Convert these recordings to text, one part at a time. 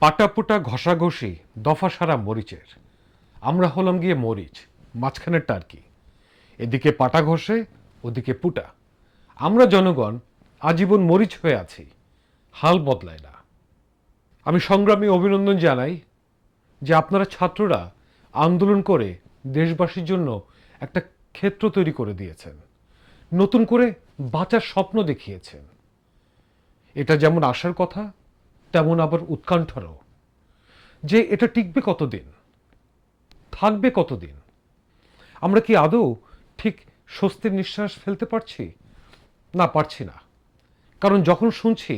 পাটাপোটা ঘষাঘষি দফা সারা মরিচের। আমরা হলাম গিয়ে মরিচ, মাঝখানেরটা আর কি। এদিকে পাটা ঘষে, ওদিকে পুটা। আমরা জনগণ আজীবন মরিচ হয়ে আছি, হাল বদলায় না। আমি সংগ্রামী অভিনন্দন জানাই যে আপনারা ছাত্ররা আন্দোলন করে দেশবাসীর জন্য একটা ক্ষেত্র তৈরি করে দিয়েছেন, নতুন করে বাঁচার স্বপ্ন দেখিয়েছেন। এটা যেমন আশার কথা, তেমন আবার উৎকণ্ঠারও, যে এটা টিকবে কতদিন, থাকবে কতদিন। আমরা কি আদৌ ঠিক স্বস্তির নিঃশ্বাস ফেলতে পারছি? না, পারছি না। কারণ যখন শুনছি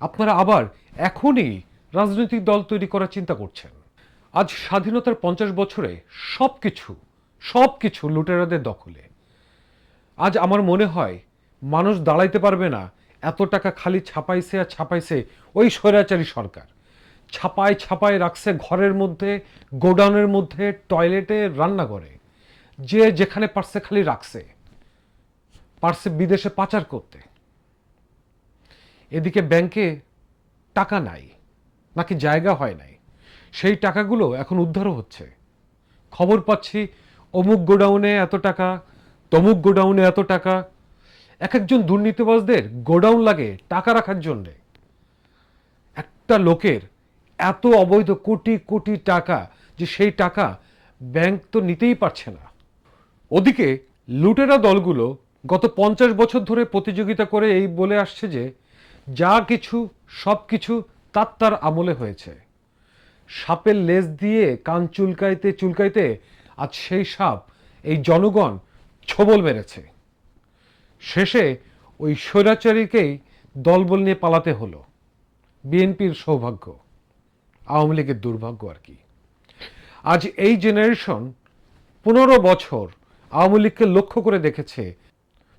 আপনারা আবার এখনই রাজনৈতিক দল তৈরি করার চিন্তা করছেন। আজ স্বাধীনতার 50 বছরে সবকিছু সবকিছু লুটেরাদের দখলে। আজ আমার মনে হয় মানুষ দাঁড়াইতে পারবে না, এত টাকা খালি ছাপাইছে আর ছাপাইছে ওই স্বৈরাচারী সরকার। ছাপায় ছাপায় রাখছে ঘরের মধ্যে, গোডাউনের মধ্যে, টয়লেটে, রান্নাঘরে। যে যেখানে পারছে খালি রাখছে, পারছে বিদেশে পাচার করতে। এদিকে ব্যাংকে টাকা নাই, নাকি জায়গা হয় নাই। সেই টাকাগুলো এখন উদ্ধারও হচ্ছে। খবর পাচ্ছি অমুক গোডাউনে এত টাকা, তমুক গোডাউনে এত টাকা। এক একজন দুর্নীতিবাজদের গোডাউন লাগে টাকা রাখার জন্যে। একটা লোকের এত অবৈধ কোটি কোটি টাকা, যে সেই টাকা ব্যাংক তো নিতেই পারছে না। ওদিকে লুটেরা দলগুলো গত 50 বছর ধরে প্রতিযোগিতা করে এই বলে আসছে যে যা কিছু সব কিছু তার আমলে হয়েছে। সাপের লেজ দিয়ে কান চুলকাইতে চুলকাইতে আজ সেই সাপ এই জনগণ ছোবল মেরেছে। শেষে ওই স্বৈরাচারীকেই দলবল নিয়ে পালাতে হলো। বিএনপির সৌভাগ্য, আওয়ামী লীগের দুর্ভাগ্য আর কি। আজ এই জেনারেশন 15 বছর আওয়ামী লীগকে লক্ষ্য করে দেখেছে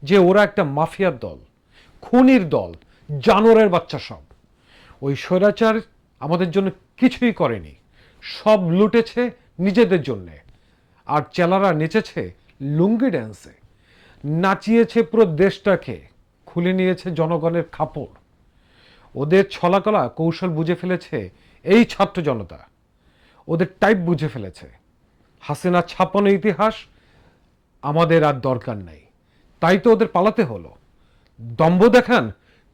যে ওরা একটা মাফিয়ার দল, খুনির দল, জানোয়ারের বাচ্চা সব। ওই স্বৈরাচার আমাদের জন্য কিছুই করেনি, সব লুটেছে নিজেদের জন্যে। আর চেলারা নেচেছে লুঙ্গি ড্যান্সে, নাচিয়েছে পুরো দেশটাকে, খুলে নিয়েছে জনগণের খাপড়। ওদের ছলাকলা কৌশল বুঝে ফেলেছে এই ছাত্র জনতা, ওদের টাইপ বুঝে ফেলেছে। হাসিনা ছাপানো ইতিহাস আমাদের আর দরকার নাই, তাই তো ওদের পালাতে হলো। দম্ভ দেখান,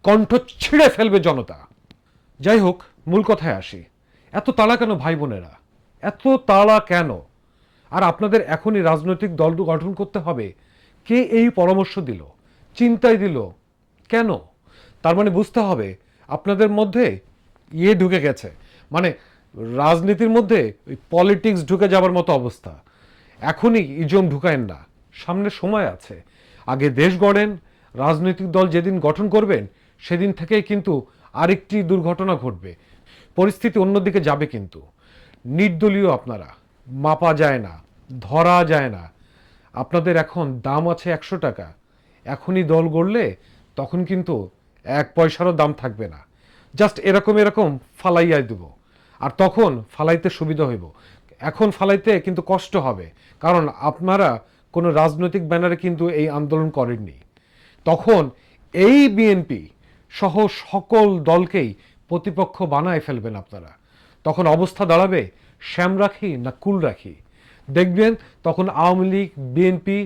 কণ্ঠ ছিঁড়ে ফেলবে জনতা। যাই হোক, মূল কথায় আসি। এত তাড়া কেন ভাই বোনেরা, এত তাড়া কেন? আর আপনাদের এখনই রাজনৈতিক দল গঠন করতে হবে, কে এই পরামর্শ দিল, চিন্তায় দিল, কেন? তার মানে বুঝতে হবে আপনাদের মধ্যে ঢুকে গেছে, মানে রাজনীতির মধ্যে ওই পলিটিক্স ঢুকে যাবার মতো অবস্থা। এখনই ইজম ঢুকায়েন না, সামনে সময় আছে। আগে দেশ গড়েন। রাজনৈতিক দল যেদিন গঠন করবেন সেদিন থেকেই কিন্তু আরেকটি দুর্ঘটনা ঘটবে, পরিস্থিতি অন্যদিকে যাবে। কিন্তু নির্দলীয় আপনারা, মাপা যায় না, ধরা যায় না। আপনাদের এখন দাম আছে 100 টাকা। এখনই দল গড়লে তখন কিন্তু 1 পয়সারও দাম থাকবে না। জাস্ট এরকম এরকম ফালাইয়াই দেব, আর তখন ফালাইতে সুবিধা হইব। এখন ফালাইতে কিন্তু কষ্ট হবে, কারণ আপনারা কোনো রাজনৈতিক ব্যানারে কিন্তু এই আন্দোলন করেননি। তখন এই বিএনপি সহ সকল দলকেই প্রতিপক্ষ বানায় ফেলবেন আপনারা। তখন অবস্থা দাঁড়াবে শ্যাম রাখি না কুল রাখি। দেখবেন তখন আওয়ামী লীগ, বিএনপি,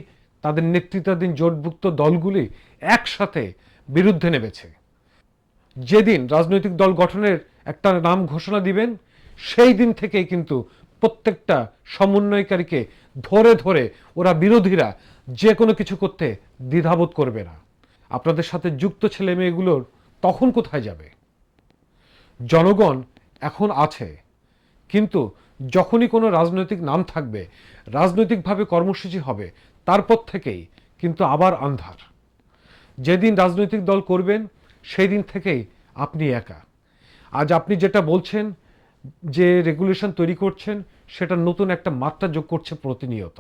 তাদের নেতৃত্বাধীন জোটভুক্ত দলগুলি একসাথে বিরুদ্ধে নেমেছে। যেদিন রাজনৈতিক দল গঠনের একটা নাম ঘোষণা দিবেন, সেই দিন থেকেই কিন্তু প্রত্যেকটা সমন্বয়কারীকে ধরে ধরে ওরা বিরোধীরা যে কোনো কিছু করতে দ্বিধাবোধ করবে না। আপনাদের সাথে যুক্ত ছেলে মেয়েগুলোর তখন কোথায় যাবে? জনগণ এখন আছে, কিন্তু যখনই কোনো রাজনৈতিক নাম থাকবে, রাজনৈতিকভাবে কর্মসূচি হবে, তারপর থেকেই কিন্তু আবার আন্ধার। যেদিন রাজনৈতিক দল করবেন সেই দিন থেকেই আপনি একা। আজ আপনি যেটা বলছেন, যে রেগুলেশন তৈরি করছেন, সেটা নতুন একটা মাত্রা যোগ করছে প্রতিনিয়ত।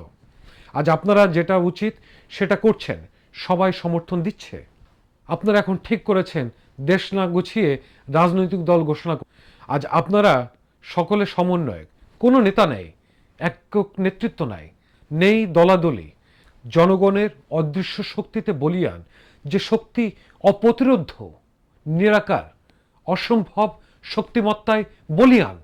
আজ আপনারা যেটা উচিত সেটা করছেন, সবাই সমর্থন দিচ্ছে। আপনারা এখন ঠিক করেছেন দেশ না গুছিয়ে রাজনৈতিক দল ঘোষণা। আজ আপনারা সকলে সমন্বয়ক, কোনো নেতা নেই, একক নেতৃত্ব নাই, নেই দলাদলি। জনগণের অদৃশ্য শক্তিতে বলিয়ান, যে শক্তি অপ্রতিরোধ্য, নিরাকার, অসম্ভব শক্তিমত্তায় বলিয়ান।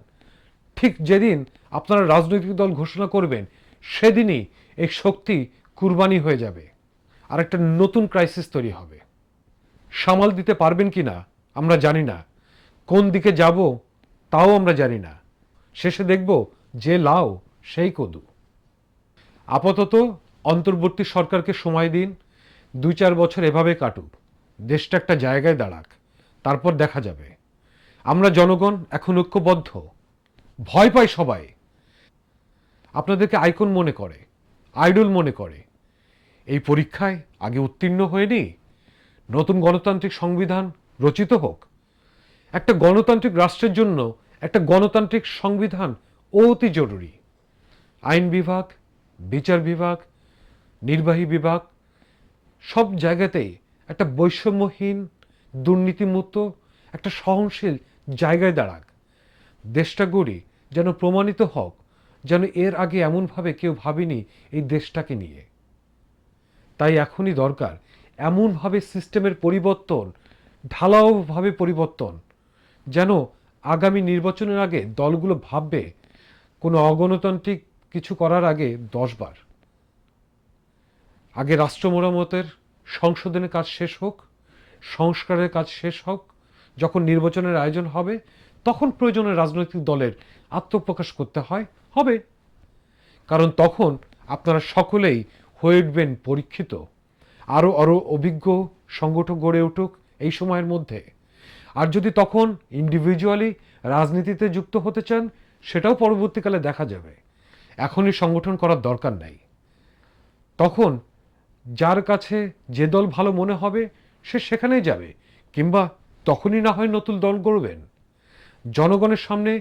ঠিক যেদিন আপনারা রাজনৈতিক দল ঘোষণা করবেন সেদিনই এই শক্তি কুরবানি হয়ে যাবে, আর একটা নতুন ক্রাইসিস তৈরি হবে। সামাল দিতে পারবেন কি না আমরা জানি না, কোন দিকে যাব তাও আমরা জানি না। শেষে দেখব যে লাউ সেই কদু। আপাতত অন্তর্বর্তী সরকারকে সময় দিন, 2-4 বছর এভাবে কাটুক, দেশটা একটা জায়গায় দাঁড়াক, তারপর দেখা যাবে। আমরা জনগণ এখন ঐক্যবদ্ধ। ভয় পায় সবাই, আপনাদেরকে আইকন মনে করে, আইডল মনে করে। এই পরীক্ষায় আগে উত্তীর্ণ হয়নি, নতুন গণতান্ত্রিক সংবিধান রচিত হোক। একটা গণতান্ত্রিক রাষ্ট্রের জন্য একটা গণতান্ত্রিক সংবিধান অতি জরুরি। আইন বিভাগ, বিচার বিভাগ, নির্বাহী বিভাগ সব জায়গাতেই একটা বৈষম্যহীন, দুর্নীতিমুক্ত, একটা সহনশীল জায়গায় দাঁড়াক। দেশটা গড়ি যেন প্রমাণিত হোক যেন এর আগে এমনভাবে কেউ ভাবেনি এই দেশটাকে নিয়ে। তাই এখনই দরকার এমনভাবে সিস্টেমের পরিবর্তন, ঢালাওভাবে পরিবর্তন, যেন আগামী নির্বাচনের আগে দলগুলো ভাববে কোনো অগণতান্ত্রিক কিছু করার আগে 10 বার। আগে রাষ্ট্র মেরামতের সংশোধনের কাজ শেষ হোক, সংস্কারের কাজ শেষ হোক। যখন নির্বাচনের আয়োজন হবে তখন প্রয়োজনে রাজনৈতিক দলের আত্মপ্রকাশ করতে হয়, হবে। কারণ তখন আপনারা সকলেই হয়ে উঠবেন পরীক্ষিত। আরও আরও অভিজ্ঞ সংগঠক গড়ে উঠুক এই সময়ের মধ্যে। আর যদি তখন ইন্ডিভিজুয়ালি রাজনীতিতে যুক্ত হতে চান সেটাও পরবর্তীকালে দেখা যাবে। এখনই সংগঠন করার দরকার নাই। তখন যার কাছে যে দল ভালো মনে হবে সে সেখানেই যাবে, কিংবা তখনই না হয় নতুন দল গড়বেন। জনগণের সামনে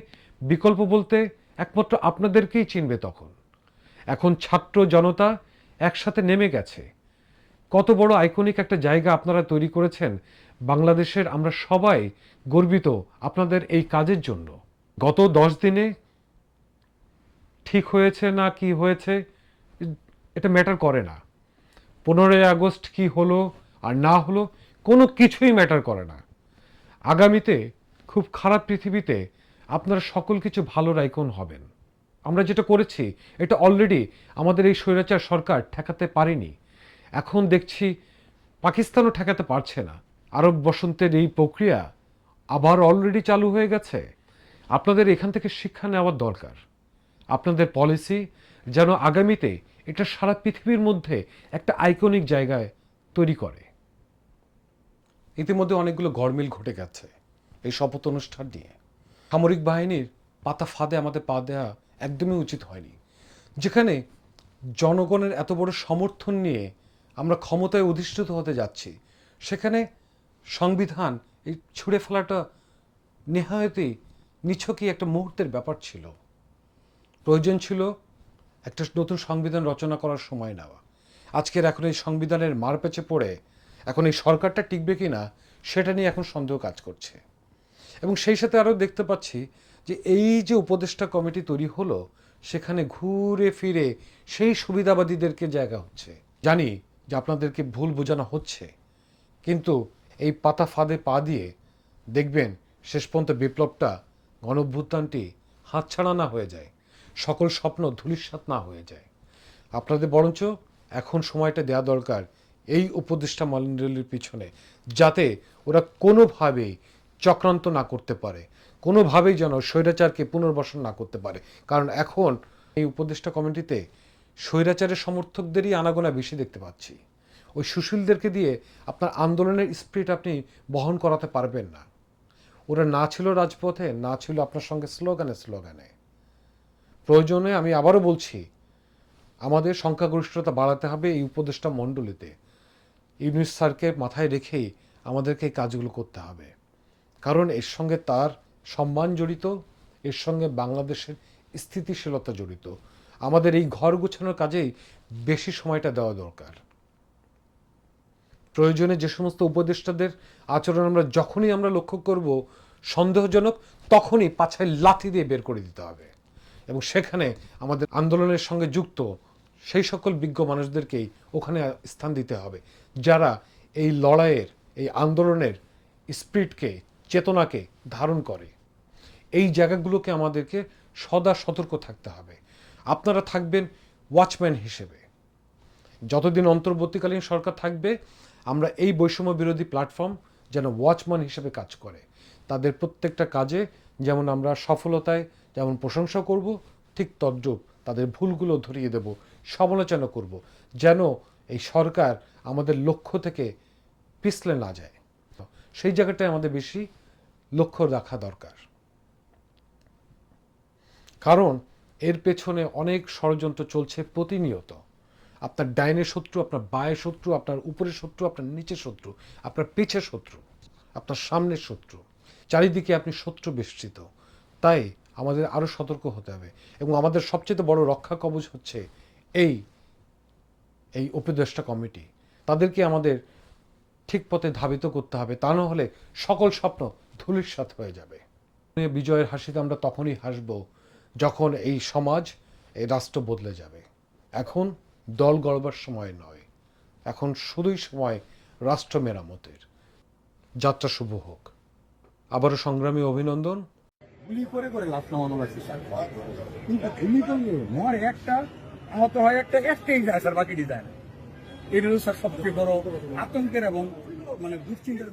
বিকল্প বলতে একমাত্র আপনাদেরকেই চিনবে তখন। এখন ছাত্র জনতা একসাথে নেমে গেছে। কত বড় আইকনিক একটা জায়গা আপনারা তৈরি করেছেন বাংলাদেশের। আমরা সবাই গর্বিত আপনাদের এই কাজের জন্য। গত 10 দিনে ঠিক হয়েছে না কি হয়েছে এটা ম্যাটার করে না। 15ই আগস্ট কি হলো আর না হলো কোনো কিছুই ম্যাটার করে না। আগামীতে খুব খারাপ পৃথিবীতে আপনারা সকল কিছু ভালোর আইকন হবেন। আমরা যেটা করেছি এটা অলরেডি আমাদের এই স্বৈরাচার সরকার ঠেকাতে পারেনি। এখন দেখছি পাকিস্তানও ঠেকাতে পারছে না। আরব বসন্তের এই প্রক্রিয়া আবার অলরেডি চালু হয়ে গেছে। আপনাদের এখান থেকে শিক্ষা নেওয়ার দরকার। আপনাদের পলিসি যেন আগামীতে এটা সারা পৃথিবীর মধ্যে একটা আইকনিক জায়গায় তৈরি করে। ইতিমধ্যে অনেকগুলো গরমিল ঘটে গেছে এই শপথ অনুষ্ঠান নিয়ে। সামরিক বাহিনীর পাতা ফাঁদে আমাদের পা দেওয়া একদমই উচিত হয়নি। যেখানে জনগণের এত বড় সমর্থন নিয়ে আমরা ক্ষমতায় অধিষ্ঠিত হতে যাচ্ছি, সেখানে সংবিধান এই ছুঁড়ে ফেলাটা নেহায়তই নিছকই একটা মুহূর্তের ব্যাপার ছিল। প্রয়োজন ছিল একটা নতুন সংবিধান রচনা করার সময় নেওয়া। আজকের এখন এই সংবিধানের মারপ্যাচে পড়ে এখন এই সরকারটা টিকবে কি না সেটা নিয়ে এখন সন্দেহ কাজ করছে। এবং সেই সাথে আরও দেখতে পাচ্ছি যে এই যে উপদেষ্টা কমিটি তৈরি হলো সেখানে ঘুরে ফিরে সেই সুবিধাবাদীদেরকে জায়গা হচ্ছে। জানি যে আপনাদেরকে ভুল বোঝানো হচ্ছে, কিন্তু এই পাতা ফাঁদে পা দিয়ে দেখবেন শেষ পর্যন্ত বিপ্লবটা, গণঅভ্যুত্থানটি হাতছাড়া না হয়ে যায়, সকল স্বপ্ন ধূলিসাৎ না হয়ে যায়। আপনাদের বরঞ্চ এখন সময়টা দেওয়া দরকার এই উপদেষ্টা মণ্ডলীর পিছনে, যাতে ওরা কোনোভাবেই চক্রান্ত না করতে পারে, কোনোভাবেই যেন স্বৈরাচারকে পুনর্বাসন না করতে পারে। কারণ এখন এই উপদেষ্টা কমিটিতে স্বৈরাচারের সমর্থকদেরই আনাগোনা বেশি দেখতে পাচ্ছি। ওই সুশীলদেরকে দিয়ে আপনার আন্দোলনের স্পিরিট আপনি বহন করাতে পারবেন না। ওরা না ছিল রাজপথে, না ছিল আপনার সঙ্গে স্লোগানে। প্রয়োজনে আমি আবারও বলছি, আমাদের সংখ্যাগরিষ্ঠতা বাড়াতে হবে এই উপদেষ্টা মণ্ডলীতে। ইউনূস স্যারকে মাথায় রেখেই আমাদেরকে এই কাজগুলো করতে হবে। কারণ এর সঙ্গে তার সম্মান জড়িত, এর সঙ্গে বাংলাদেশের স্থিতিশীলতা জড়িত। আমাদের এই ঘর গোছানোর কাজেই বেশি সময়টা দেওয়া দরকার। প্রয়োজনে যে সমস্ত উপদেষ্টাদের আচরণ যখনই আমরা লক্ষ্য করব সন্দেহজনক, তখনই পাছায় লাথি দিয়ে বের করে দিতে হবে। এবং সেখানে আমাদের আন্দোলনের সঙ্গে যুক্ত সেই সকল বিজ্ঞ মানুষদেরকেই ওখানে স্থান দিতে হবে, যারা এই লড়াইয়ের, এই আন্দোলনের স্পিরিটকে, চেতনাকে ধারণ করে। এই জায়গাগুলোকে আমাদেরকে সদা সতর্ক থাকতে হবে। আপনারা থাকবেন ওয়াচম্যান হিসেবে। যতদিন অন্তর্বর্তীকালীন সরকার থাকবে, আমরা এই বৈষম্য বিরোধী প্ল্যাটফর্ম যেন ওয়াচম্যান হিসেবে কাজ করে, তাদের প্রত্যেকটা কাজে যেমন আমরা সফলতায় যেমন প্রশংসা করব, ঠিক তদ্রূপ তাদের ভুলগুলো ধরিয়ে দেব, সমালোচনা করব, যেন এই সরকার আমাদের লক্ষ্য থেকে পিছলে না যায়। সেই জায়গাটায় আমাদের বেশি লক্ষ্য রাখা দরকার, কারণ এর পেছনে অনেক ষড়যন্ত্র চলছে প্রতিনিয়ত। আপনার ডাইনের শত্রু, আপনার বায়ের শত্রু, আপনার উপরের শত্রু, আপনার নিচের শত্রু, আপনার পিছের শত্রু, আপনার সামনের শত্রু, চারিদিকে আপনি শত্রু বেষ্টিত। তাই আমাদের আরও সতর্ক হতে হবে, এবং আমাদের সবচেয়ে বড় রক্ষা কবচ হচ্ছে এই এই উপদেষ্টা কমিটি। তাদেরকে আমাদের ঠিক পথে ধাবিত করতে হবে, তা না হলে সকল স্বপ্ন ধূলিসাৎ হয়ে যাবে। বিজয়ের হাসিতে আমরা তখনই হাসব যখন এই সমাজ, এই রাষ্ট্র বদলে যাবে। এখন দল গড়বার সময় নয়, এখন শুধুই সময় রাষ্ট্র মেরামতের। যাত্রা শুভ হোক। আবারও সংগ্রামী অভিনন্দন। গুলি করে করে লাশ নামানো হয়েছে, কিন্তু এমনি তো মর একটা, আহত হয় একটা, একটাই যায় স্যার, বাকিটি যায় না। এটা স্যার সবচেয়ে বড় আতঙ্কের এবং মানে দুশ্চিন্তার